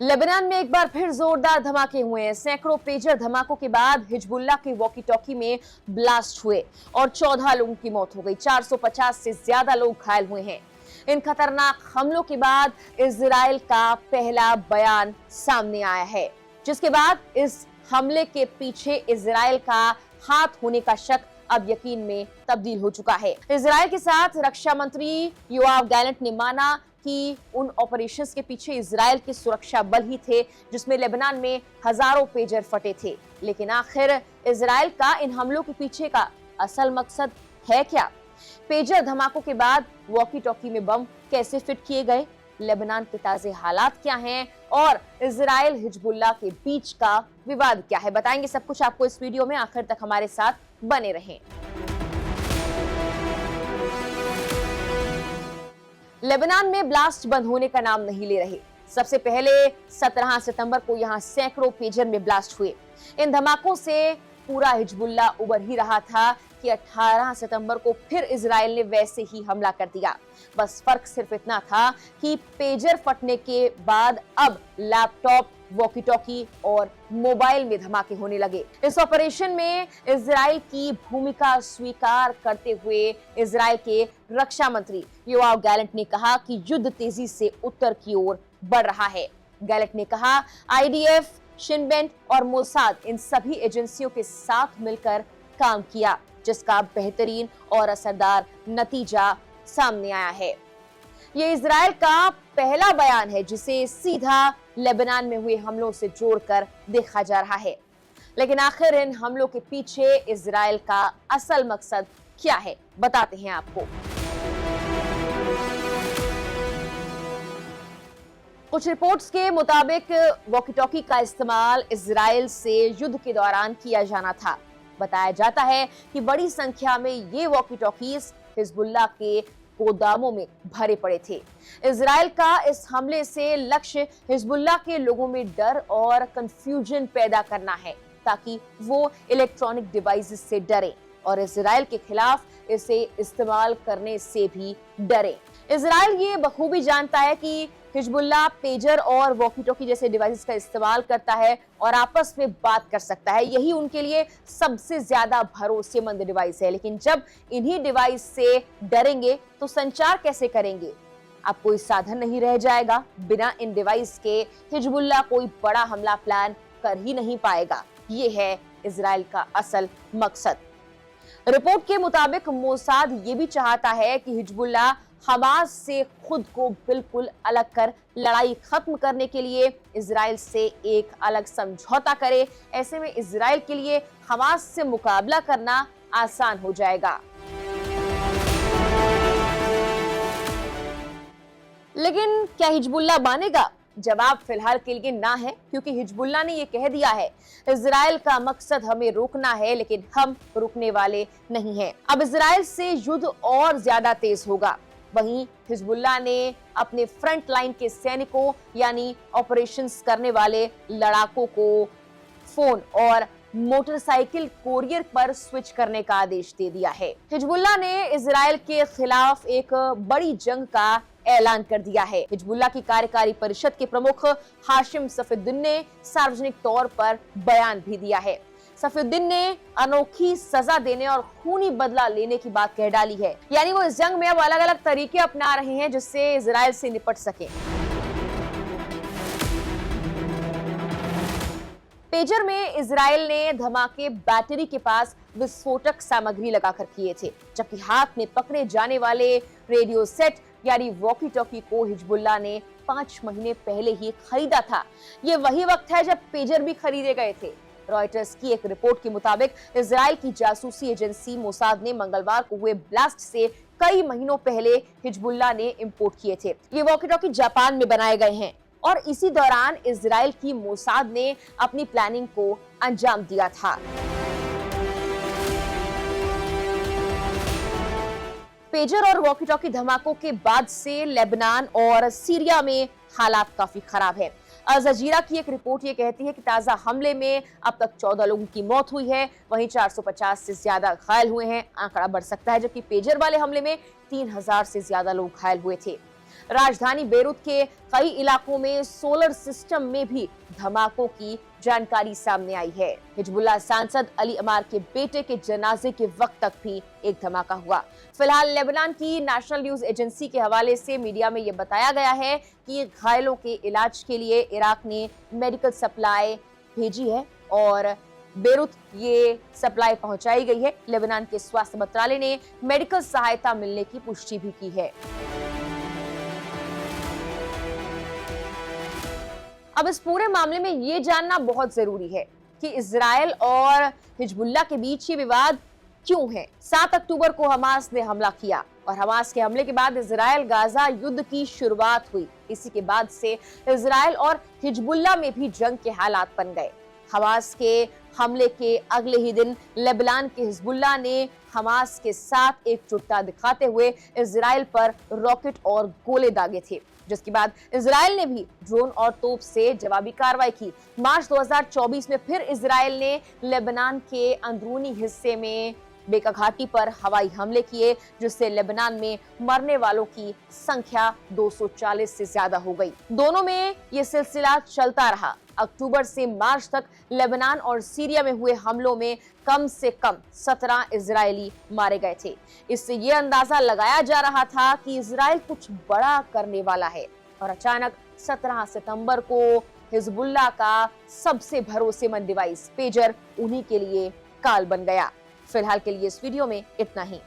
Lebanon में एक बार फिर जोरदार धमाके हुए हैं। सैकड़ों पेजर धमाकों के बाद हिजबुल्लाह के वॉकी टॉकी में ब्लास्ट हुए और 14 लोगों की मौत हो गई। 450 से ज्यादा लोग घायल हुए हैं। इन खतरनाक हमलों के बाद इजराइल का पहला बयान सामने आया है, जिसके बाद इस हमले के पीछे इजराइल का हाथ होने का शक अब यकीन में तब्दील हो चुका है। इजराइल के साथ रक्षा मंत्री योआव गैलेंट ने माना कि उन ऑपरेशंस के पीछे इजराइल के सुरक्षा बल ही थे, जिसमें लेबनान में हजारों पेजर फटे थे। लेकिन आखिर इजराइल का इन हमलों के पीछे का असल मकसद है क्या? पेजर धमाकों के बाद वॉकी टॉकी में बम कैसे फिट किए गए? लेबनान के ताजे हालात क्या हैं और इजराइल हिजबुल्लाह के बीच का विवाद क्या है? बताएंगे सब कुछ आपको इस वीडियो में। आखिर तक हमारे साथ बने रहें। लेबनान में ब्लास्ट बंद होने का नाम नहीं ले रहे। सबसे पहले 17 सितंबर को यहां सैकड़ों पेजर में ब्लास्ट हुए। इन धमाकों से पूरा हिजबुल्लाह उबर ही रहा था कि 18 सितंबर को फिर इजराइल ने वैसे ही हमला कर दिया। बस फर्क सिर्फ इतना था कि पेजर फटने के बाद अब लैपटॉप, वॉकी टॉकी और मोबाइल में धमाके होने लगे। इस ऑपरेशन में इजराइल की भूमिका स्वीकार करते हुए इजराइल के रक्षा मंत्री योआव गैलेंट ने कहा कि युद्ध तेजी से उत्तर की ओर बढ़ रहा है। गैलेंट ने कहा, आईडीएफ, शिन बेट और मोसाद इन सभी एजेंसियों के साथ मिलकर काम किया, जिसका बेहतरीन और असरदार नतीजा सामने आया है। ये इजराइल का पहला बयान है जिसे सीधा लेबनान में हुए हमलों से जोड़कर देखा जा रहा है। लेकिन आखिर इन हमलों के पीछे इजराइल का असल मकसद क्या है, बताते हैं आपको। कुछ रिपोर्ट्स के मुताबिक वॉकी टॉकी का इस्तेमाल इजराइल से युद्ध के दौरान किया जाना था। बताया जाता है कि बड़ी संख्या में ये वॉकी टॉकीज हिजबुल्लाह के गोदामों में भरे पड़े थे। इजराइल का इस हमले से लक्ष्य हिजबुल्लाह के लोगों में डर और कंफ्यूजन पैदा करना है, ताकि वो इलेक्ट्रॉनिक डिवाइसेस से डरें और इजराइल के खिलाफ इसे इस्तेमाल करने से भी डरे। इजराइल ये बखूबी जानता है कि हिजबुल्लाह पेजर और वॉकी टॉकी जैसे डिवाइसेस का इस्तेमाल करता है और आपस में बात कर सकता है। यही उनके लिए सबसे ज्यादा भरोसेमंद डिवाइस है। लेकिन जब इन्हीं डिवाइस से डरेंगे तो संचार कैसे करेंगे? अब कोई साधन नहीं रह जाएगा। बिना इन डिवाइस के हिजबुल्लाह कोई बड़ा हमला प्लान कर ही नहीं पाएगा। ये है इजराइल का असल मकसद। रिपोर्ट के मुताबिक मोसाद ये भी चाहता है कि हिजबुल्लाह हमास से खुद को बिल्कुल अलग कर लड़ाई खत्म करने के लिए इजराइल से एक अलग समझौता करे। ऐसे में इजराइल के लिए हमास से मुकाबला करना आसान हो जाएगा। लेकिन क्या हिजबुल्लाह मानेगा? जवाब फिलहाल के लिए ना है, क्योंकि हिजबुल्लाह ने ये कह दिया है, इजराइल का मकसद हमें रोकना है, लेकिन हम रुकने वाले नहीं हैं। अब इजराइल से युद्ध और ज्यादा तेज होगा। वहीं हिजबुल्लाह ने अपने फ्रंट लाइन के सैनिकों यानी ऑपरेशंस करने वाले लड़ाकों को फोन और मोटरसाइकिल कोरियर पर स्विच करने का आदेश दे दिया है। हिजबुल्लाह ने इजराइल के खिलाफ एक बड़ी जंग का ऐलान कर दिया है। हिजबुल्लाह की कार्यकारी परिषद के प्रमुख हाशिम सफीउद्दीन ने सार्वजनिक तौर पर बयान भी दिया है। सफीउद्दीन ने अनोखी सजा देने और खूनी बदला लेने की बात कह डाली है। यानी वो इस जंग में अब अलग अलग तरीके अपना रहे हैं जिससे इजराइल से निपट सके। पेजर में इजराइल ने धमाके बैटरी के पास विस्फोटक सामग्री लगाकर किए थे, जबकि हाथ में पकड़े जाने वाले रेडियो सेट यानी वॉकी टॉकी को हिजबुल्लाह ने 5 महीने पहले ही खरीदा था। ये वही वक्त है जब पेजर भी खरीदे गए थे। रॉयटर्स की एक रिपोर्ट के मुताबिक इजराइल की जासूसी एजेंसी मोसाद ने मंगलवार को हुए ब्लास्ट से कई महीनों पहले हिजबुल्लाह ने इंपोर्ट किए थे। ये वॉकी टॉकी जापान में बनाए गए हैं और इसी दौरान इजराइल की मोसाद ने अपनी प्लानिंग को अंजाम दिया था। पेजर और वॉकी टॉकी धमाकों के बाद से लेबनान और सीरिया में हालात काफी खराब है। अल जजीरा की एक रिपोर्ट ये कहती है कि ताजा हमले में अब तक 14 लोगों की मौत हुई है, वहीं 450 से ज्यादा घायल हुए हैं। आंकड़ा बढ़ सकता है, जबकि पेजर वाले हमले में 3000 से ज्यादा लोग घायल हुए थे। राजधानी बेरूत के कई इलाकों में सोलर सिस्टम में भी धमाकों की जानकारी सामने आई है। हिजबुल्लाह सांसद अली अमार के बेटे के जनाजे के वक्त तक भी एक धमाका हुआ। फिलहाल लेबनान की नेशनल न्यूज एजेंसी के हवाले से मीडिया में यह बताया गया है कि घायलों के इलाज के लिए इराक ने मेडिकल सप्लाई भेजी है और बेरूत ये सप्लाई पहुंचाई गई है। लेबनान के स्वास्थ्य मंत्रालय ने मेडिकल सहायता मिलने की पुष्टि भी की है। अब इस पूरे मामले में ये जानना बहुत जरूरी है कि इजराइल और हिजबुल्लाह के बीच ये विवाद क्यों है। 7 अक्टूबर को हमास ने हमला किया और हमास के हमले के बाद इजराइल गाजा युद्ध की शुरुआत हुई। इसी के बाद से इजराइल और हिजबुल्लाह में भी जंग के हालात बन गए। हमास के हमले के अगले ही दिन लेबनान के हिजबुल्लाह ने हमास के साथ एकजुटता दिखाते हुए इजराइल पर रॉकेट और गोले दागे थे, जिसके बाद इजराइल ने भी ड्रोन और तोप से जवाबी कार्रवाई की। मार्च 2024 में फिर इजराइल ने लेबनान के अंदरूनी हिस्से में बेका घाटी पर हवाई हमले किए, जिससे लेबनान में मरने वालों की संख्या 240 से ज्यादा हो गई। दोनों में ये सिलसिला चलता रहा। अक्टूबर से मार्च तक लेबनान और सीरिया में हुए हमलों में कम से कम 17 इजरायली मारे गए थे। इससे ये अंदाजा लगाया जा रहा था कि इजराइल कुछ बड़ा करने वाला है और अचानक 17 सितंबर को हिजबुल्लाह का सबसे भरोसेमंद डिवाइस पेजर उन्हीं के लिए काल बन गया। फिलहाल के लिए इस वीडियो में इतना ही।